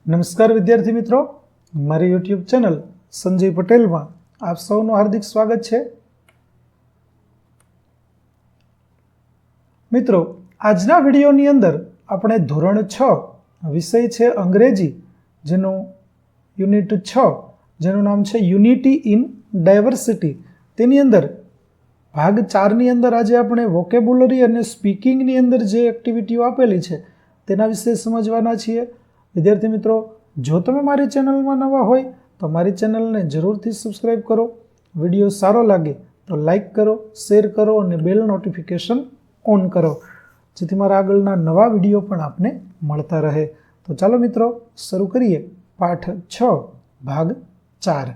નમસ્કાર વિદ્યાર્થી મિત્રો, મારી યુટ્યુબ ચેનલ સંજય પટેલમાં આપ સૌનું હાર્દિક સ્વાગત છે. મિત્રો, આજના વિડીયોની અંદર આપણે ધોરણ 6 વિષય છે અંગ્રેજી, જેનું યુનિટ 6 જેનું નામ છે યુનિટી ઇન ડાયવર્સિટી, તેની અંદર ભાગ 4ની અંદર આજે આપણે વોકેબ્યુલરી અને સ્પીકિંગની અંદર જે એક્ટિવિટીઓ આપેલી છે તેના વિશે સમજવાના છીએ. વિદ્યાર્થી મિત્રો, જો તમે મારી ચેનલમાં નવા હોય તો મારી ચેનલને જરૂરથી સબસ્ક્રાઈબ કરો. વિડીયો સારો લાગે તો લાઈક કરો, શેર કરો અને બેલ નોટિફિકેશન ઓન કરો, જેથી મારા આગળના નવા વિડીયો પણ આપને મળતા રહે. તો ચાલો મિત્રો, શરૂ કરીએ પાઠ 6 ભાગ 4.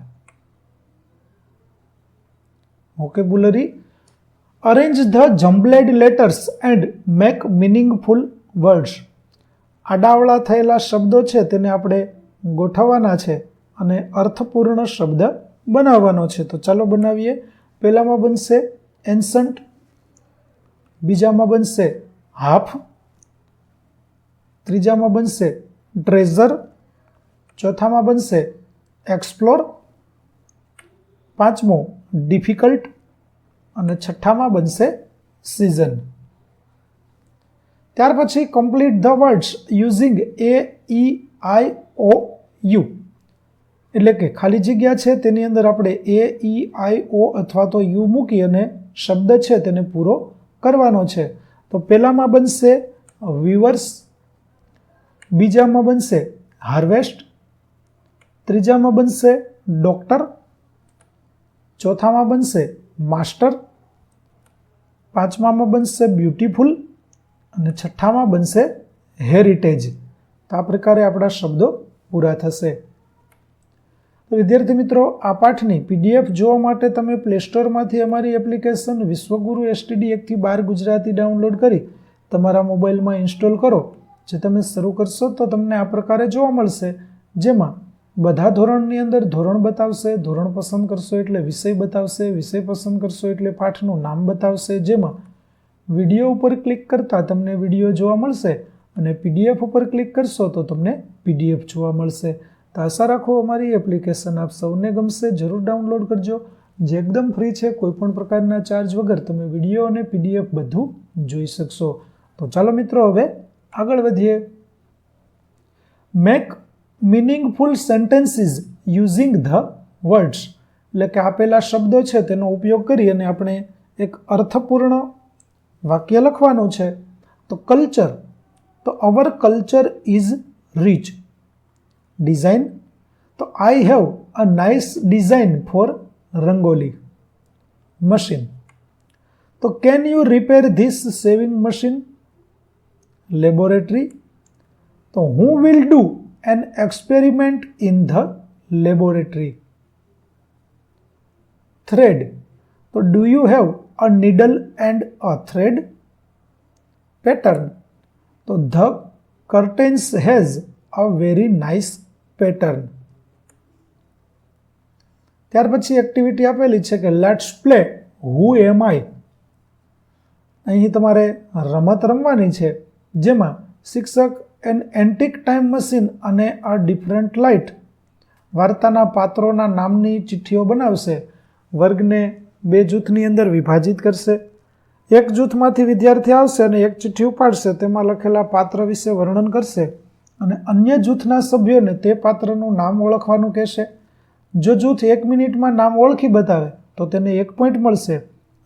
Vocabulary. Arrange the jumbled letters and make meaningful words. આડાવળા થયેલા શબ્દો છે તેને આપણે ગોઠવવાના છે અને અર્થપૂર્ણ શબ્દ બનાવવાનો છે. તો ચાલો બનાવીએ. પહેલામાં બનશે એન્સન્ટ, બીજામાં બનશે હાફ, ત્રીજામાં બનશે ટ્રેઝર, ચોથામાં બનશે એક્સપ્લોર, પાંચમો ડિફિકલ્ટ અને છઠ્ઠામાં બનશે સિઝન. ત્યાર પછી complete the words using AEIOU, એટલે કે ખાલી જગ્યા છે તેની અંદર આપણે AEIO અથવા તો યુ મૂકી અને શબ્દ છે તેને પૂરો કરવાનો છે. તો પહેલામાં બનશે વીવર્સ, બીજામાં બનશે હાર્વેસ્ટ, ત્રીજામાં બનશે ડોક્ટર, ચોથામાં બનશે માસ્ટર, પાંચમામાં બનશે બ્યુટીફુલ અને છઠ્ઠામાં બનશે હેરિટેજ. તો આ પ્રકારે આપણા શબ્દો પૂરા થશે. તો વિદ્યાર્થી મિત્રો, આ પાઠની PDF જોવા માટે તમે પ્લે સ્ટોરમાંથી અમારી એપ્લિકેશન વિશ્વગુરુ STD 1-12 ગુજરાતી ડાઉનલોડ કરી તમારા મોબાઈલમાં ઇન્સ્ટોલ કરો. જે તમે શરૂ કરશો તો તમને આ પ્રકારે જોવા મળશે, જેમાં બધા ધોરણની અંદર ધોરણ બતાવશે, ધોરણ પસંદ કરશો એટલે વિષય બતાવશે, વિષય પસંદ કરશો એટલે પાઠનું નામ બતાવશે, જેમાં વિડીયો ઉપર ક્લિક કરતાં તમને વિડીયો જોવા મળશે અને PDF ઉપર ક્લિક કરશો તો તમને PDF જોવા મળશે. તો આશા રાખો અમારી એપ્લિકેશન આપ સૌને ગમશે. જરૂર ડાઉનલોડ કરજો, જે એકદમ ફ્રી છે. કોઈપણ પ્રકારના ચાર્જ વગર તમે વિડીયો અને PDF બધું જોઈ શકશો. તો ચાલો મિત્રો, હવે આગળ વધીએ. Make meaningful sentences using the words, એટલે કે આપેલા શબ્દો છે તેનો ઉપયોગ કરી અને આપણે એક અર્થપૂર્ણ વાક્ય લખવાનું છે. તો કલ્ચર, તો our culture is rich. Design, તો I have a nice design for rangoli. Machine, તો can you repair this sewing machine. Laboratory, તો હું will do an experiment in the laboratory. Thread, તો do you have a needle and a thread. Pattern, તો the curtains has a very nice pattern. ત્યાર પછી activity આપેલી છે કે let's play હુ એમ આઈ. અહીં તમારે રમત રમવાની છે, જેમાં શિક્ષક એન એન્ટિક ટાઈમ મશીન અને અ ડિફરન્ટ લાઇટ વાર્તાના પાત્રોના નામની ચિઠ્ઠીઓ બનાવશે. વર્ગને 2 જૂથની અંદર વિભાજિત કરશે. એક જૂથમાંથી વિદ્યાર્થી આવશે અને એક ચિઠ્ઠી ઉપાડશે, તેમાં લખેલા પાત્ર વિશે વર્ણન કરશે અને અન્ય જૂથના સભ્યોને તે પાત્રનું નામ ઓળખવાનું કહેશે. જો જૂથ 1 મિનિટમાં નામ ઓળખી બતાવે તો તેને 1 પોઈન્ટ મળશે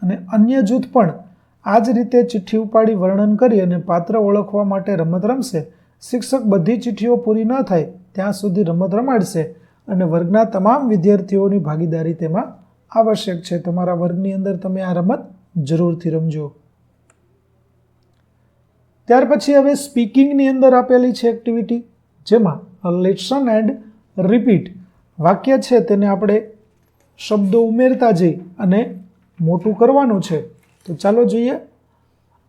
અને અન્ય જૂથ પણ આ જ રીતે ચિઠ્ઠી ઉપાડી વર્ણન કરી અને પાત્ર ઓળખવા માટે રમત રમશે. શિક્ષક બધી ચિઠ્ઠીઓ પૂરી ન થાય ત્યાં સુધી રમત રમાડશે અને વર્ગના તમામ વિદ્યાર્થીઓની ભાગીદારી તેમાં આવશ્યક છે. તમારા વર્ગની અંદર તમે આ રમત જરૂરથી રમજો. ત્યાર પછી હવે સ્પીકિંગની અંદર આપેલી છે એક્ટિવિટી, જેમાં લિસન એન્ડ રિપીટ. વાક્ય છે તેને આપણે શબ્દો ઉમેરતા જઈ અને મોટું કરવાનું છે. તો ચાલો જોઈએ.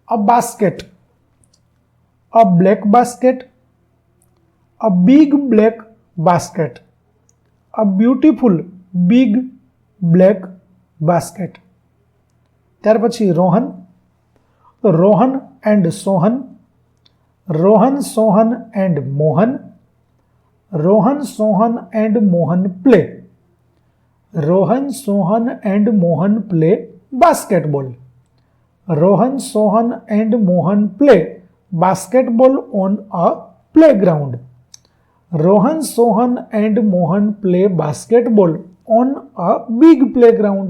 A basket, a black basket, a big black basket, a beautiful big black basket. ત્યાર પછી Rohan, Rohan and Sohan, Rohan, Sohan and Mohan, Rohan, Sohan and Mohan play. Rohan, Sohan and Mohan play basketball. Rohan, Sohan and Mohan play basketball on a playground. Rohan, Sohan and Mohan play basketball on a big playground.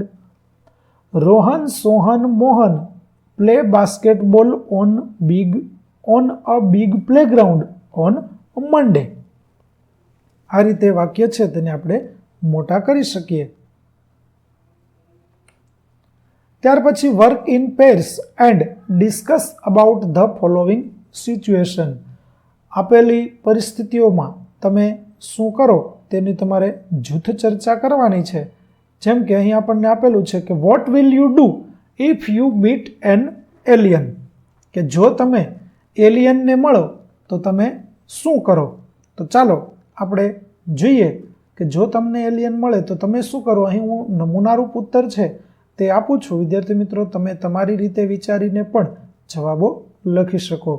Rohan, Sohan, Mohan play basketball on a big playground on Monday. આ રીતે વાક્ય છે તેને આપણે મોટા કરી શકીએ. ત્યાર પછી work in pairs and discuss about the following situation. આપેલી પરિસ્થિતિઓમાં તમે શું કરો તેની તમારે જૂથ ચર્ચા કરવાની છે. જેમ કે અહીં આપણને આપેલું છે કે what will you do if you meet an alien, કે જો તમે એલિયનને મળો તો તમે શું કરો. તો ચાલો આપણે જોઈએ કે જો તમને એલિયન મળે તો તમે શું કરો. અહીં હું નમૂનારૂપ ઉત્તર છે તે આપું છું. વિદ્યાર્થી મિત્રો, તમે તમારી રીતે વિચારીને પણ જવાબો લખી શકો.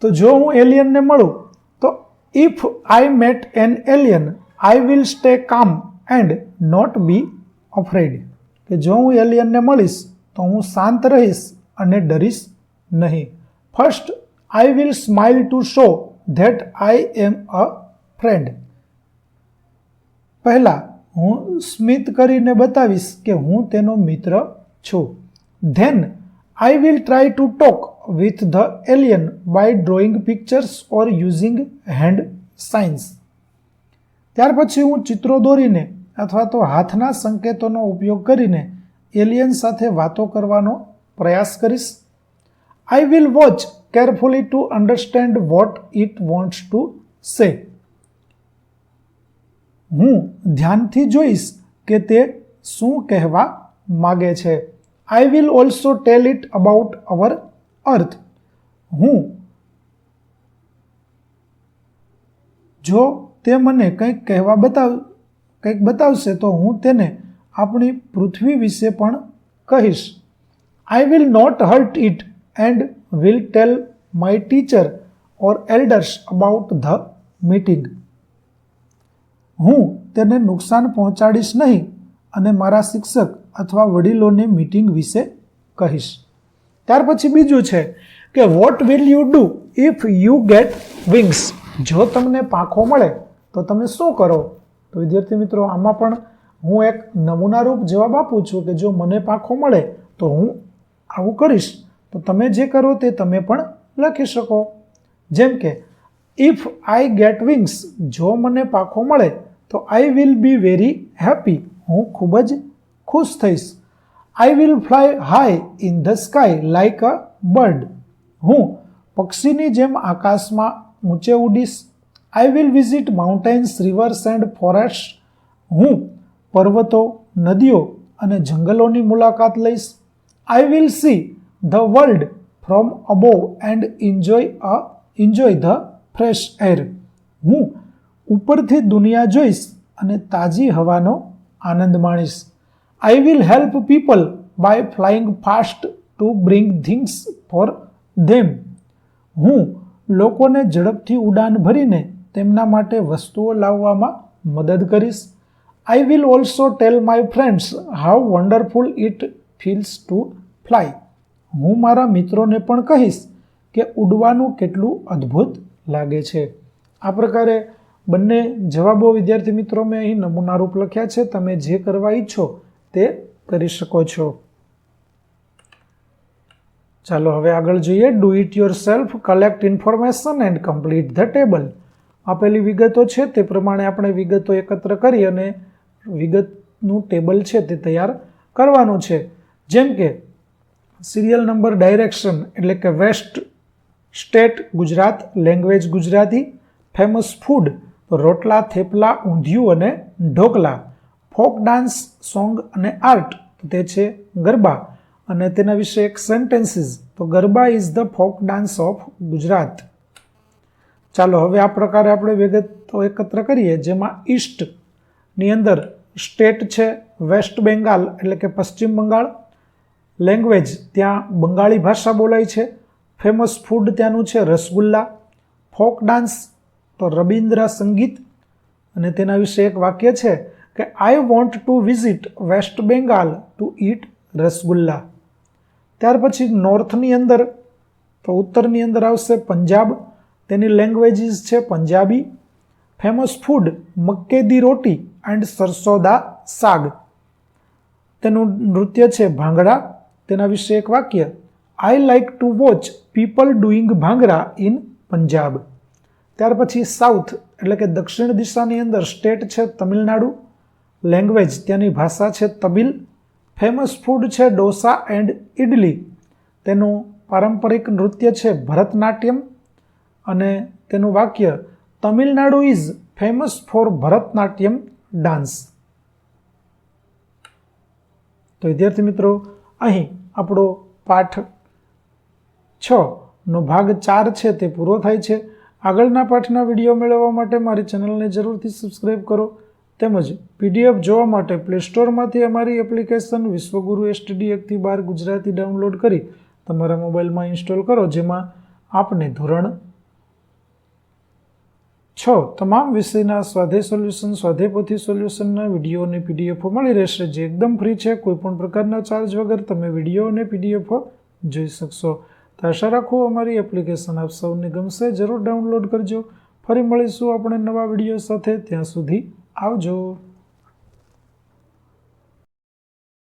તો જો હું એલિયનને મળું તો if I met an alien I will stay calm and not be afraid. કે જો હું એલિયનને મળીશ તો હું શાંત રહીશ અને ડરીશ નહીં. First I will smile to show that I am a friend. પહેલા હું સ્મિત કરીને બતાવીશ કે હું તેનો મિત્ર છું. Then I will try to talk with the alien by drawing pictures or using hand signs. ત્યાર પછી હું ચિત્રો દોરીને અથવા તો હાથના સંકેતોનો ઉપયોગ કરીને એલિયન સાથે વાતો કરવાનો પ્રયાસ કરીશ. I will watch carefully to understand what it wants to say. હું ધ્યાનથી જોઈશ કે તે શું કહેવા માગે છે. I will also tell it about our earth. જો તે મને કંઈક બતાવશે તો હું તેને આપણી પૃથ્વી વિશે પણ કહીશ. I will not hurt it and will tell my teacher or elders about the meeting. હું તેને નુકસાન પહોંચાડીશ નહીં અને મારા શિક્ષક અથવા વડીલોને મીટિંગ વિશે કહીશ. ત્યાર પછી બીજું છે કે what will you do if you get wings. જો તમને પાંખો મળે તો તમે શું કરો. તો વિદ્યાર્થી મિત્રો, આમાં પણ હું એક નમૂનારૂપ જવાબ આપું છું કે જો મને પાંખો મળે તો હું આવું કરીશ. તો તમે જે કરો તે તમે પણ લખી શકો. જેમ કે ઇફ આઈ ગેટ વિંગ્સ, જો મને પાંખો મળે તો I will be very happy, હું ખૂબ જ ખુશ થઈશ. I will fly high in the sky like a bird. હું પક્ષીની જેમ આકાશમાં ઊંચે ઉડીશ. I will visit mountains, rivers and forest. હું પર્વતો, નદીઓ અને જંગલોની મુલાકાત લઈશ. I will see the world from above and enjoy the fresh air. હું ઉપરથી દુનિયા જોઈશ અને તાજી હવાનો આનંદ માણીશ. I will help people by flying fast to bring things for them. હું લોકોને ઝડપથી ઉડાન ભરીને તેમના માટે વસ્તુઓ લાવવામાં મદદ કરીશ. I will also tell my friends how wonderful it feels to fly. હું મારા મિત્રોને પણ કહીશ કે ઉડવાનું કેટલું અદ્ભુત લાગે છે. આ પ્રકારે બંને જવાબો વિદ્યાર્થી મિત્રો મેં અહીં નમૂનારૂપ લખ્યા છે. તમે જે કરવા ઈચ્છો તે કરી શકો છો. ચાલો હવે આગળ જોઈએ. Do it your self, collect information and complete the table. આપેલી વિગતો છે તે પ્રમાણે આપણે વિગતો એકત્ર કરી અને વિગતનું ટેબલ છે તે તૈયાર કરવાનું છે. જેમ કે સિરિયલ નંબર ડાયરેક્શન એટલે કે west state Gujarat, language Gujarati. Famous food તો રોટલા, થેપલા, ઊંધિયું અને ઢોકલા. ફોક ડાન્સ, સોંગ અને આર્ટ તો તે છે ગરબા. અને તેના વિશે એક સેન્ટેન્સીસ તો garba is the folk dance of Gujarat. ચાલો હવે આ પ્રકારે આપણે વિગતો એકત્ર કરીએ. જેમાં ઈસ્ટની અંદર સ્ટેટ છે વેસ્ટ બેંગાલ એટલે કે પશ્ચિમ બંગાળ. લેંગ્વેજ ત્યાં બંગાળી ભાષા બોલાય છે. ફેમસ ફૂડ ત્યાંનું છે રસગુલ્લા. ફોક ડાન્સ તો રબીન્દ્ર સંગીત, અને તેના વિશે એક વાક્ય છે કે I want to visit West Bengal to eat rasgulla. ત્યાર પછી નોર્થની અંદર, તો ઉત્તરની અંદર આવશે પંજાબ, તેની લેંગ્વેજીસ છે પંજાબી. ફેમસ ફૂડ મક્કે દી રોટી એન્ડ સરસોદા સાગ, તેનું નૃત્ય છે ભાંગડા. તેના વિશે એક વાક્ય I like to watch people doing bhangra in Punjab. ત્યાર પછી સાઉથ એટલે કે દક્ષિણ દિશાની અંદર સ્ટેટ છે તમિલનાડુ, લેંગ્વેજ ત્યાંની ભાષા છે તમિલ. ફેમસ ફૂડ છે ડોસા એન્ડ ઇડલી, તેનું પારંપરિક નૃત્ય છે ભરતનાટ્યમ, અને તેનું વાક્ય Tamil Nadu is famous for Bharatanatyam dance. તો વિદ્યાર્થી મિત્રો, અહીં આપણો પાઠ 6 નો ભાગ 4 છે તે પૂરો થાય છે. આગળના પાઠના વિડીયો મેળવવા માટે મારી ચેનલને જરૂરથી સબસ્ક્રાઈબ કરો, તેમજ PDF જોવા માટે પ્લે સ્ટોરમાંથી અમારી એપ્લિકેશન વિશ્વગુરુ STD 1-12 ગુજરાતી ડાઉનલોડ કરી તમારા મોબાઈલમાં ઇન્સ્ટોલ કરો, જેમાં આપને ધોરણ 6 તમામ વિષયના સ્વાધ્યાય સોલ્યુશન, સ્વાધ્યાય પોથી સોલ્યુશનના વિડીયો અને PDF મળી રહેશે, જે એકદમ ફ્રી છે. કોઈપણ પ્રકારના ચાર્જ વગર તમે વિડીયો અને PDF જોઈ શકશો. તો આશા રાખું અમારી એપ્લિકેશન આપ સૌને ગમશે. જરૂર ડાઉનલોડ કરજો. ફરી મળીશું આપણે નવા વિડીયો સાથે. ત્યાં સુધી આવજો.